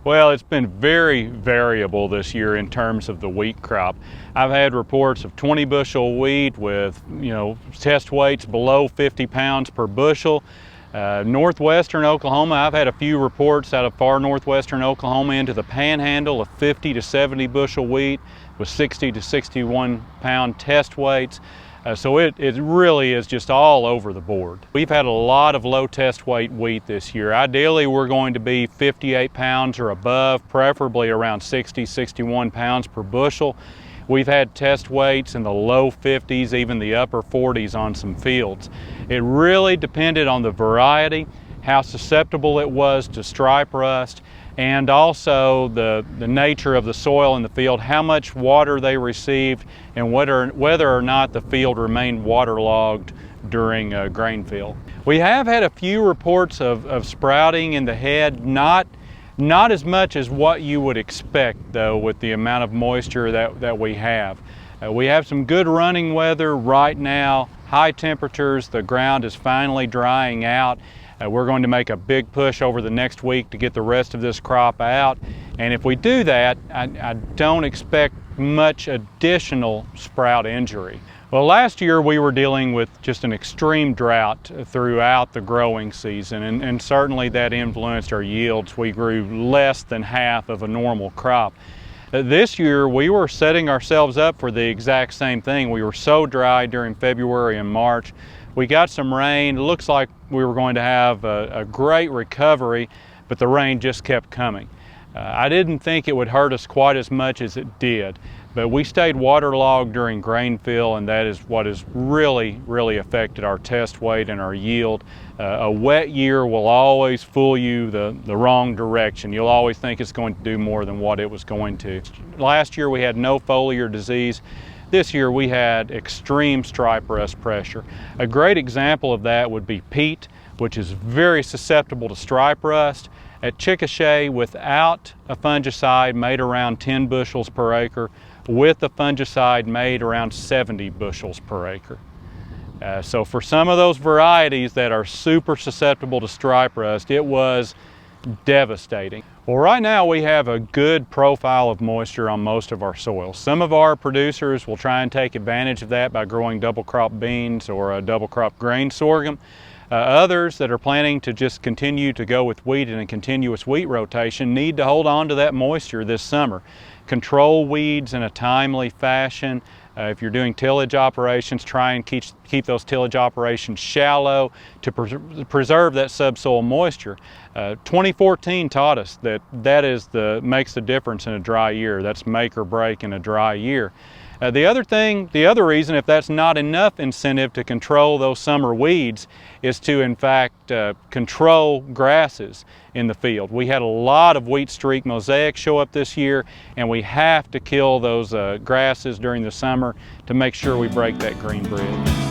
Well, it's been very variable this year in terms of the wheat crop. I've had reports of 20 bushel wheat with, test weights below 50 pounds per bushel. Northwestern Oklahoma, I've had a few reports out of far northwestern Oklahoma into the panhandle of 50 to 70 bushel wheat with 60 to 61 pound test weights. So it really is just all over the board. We've had a lot of low test weight wheat this year. Ideally, we're going to be 58 pounds or above, preferably around 60, 61 pounds per bushel. We've had test weights in the low 50s, even the upper 40s on some fields. It really depended on the variety, how susceptible it was to stripe rust, and also the nature of the soil in the field, how much water they received, and whether or not the field remained waterlogged during grain fill. We have had a few reports of sprouting in the head, not as much as what you would expect though with the amount of moisture that we have. We have some good running weather right now, high temperatures, the ground is finally drying out. We're going to make a big push over the next week to get the rest of this crop out. And if we do that, I don't expect much additional sprout injury. Well, last year we were dealing with just an extreme drought throughout the growing season, and certainly that influenced our yields. We grew less than half of a normal crop. This year we were setting ourselves up for the exact same thing. We were so dry during February and March. We got some rain. It looks like we were going to have a great recovery, but the rain just kept coming. I didn't think it would hurt us quite as much as it did, but we stayed waterlogged during grain fill, and that is what has really affected our test weight and our yield. A wet year will always fool you the wrong direction. You'll always think it's going to do more than what it was going to. Last year we had no foliar disease. This year we had extreme stripe rust pressure. A great example of that would be peat, which is very susceptible to stripe rust. At Chickasha, without a fungicide, made around 10 bushels per acre. With the fungicide, made around 70 bushels per acre. So for some of those varieties that are super susceptible to stripe rust, it was devastating. Well, right now we have a good profile of moisture on most of our soils. Some of our producers will try and take advantage of that by growing double crop beans or a double crop grain sorghum. Others that are planning to just continue to go with wheat in a continuous wheat rotation need to hold on to that moisture this summer. Control weeds in a timely fashion. If you're doing tillage operations, try and keep those tillage operations shallow to preserve that subsoil moisture. 2014 taught us that makes the difference in a dry year. That's make or break in a dry year. The other reason, if that's not enough incentive to control those summer weeds, is to in fact control grasses in the field. We had a lot of wheat streak mosaic show up this year, and we have to kill those grasses during the summer to make sure we break that green bridge.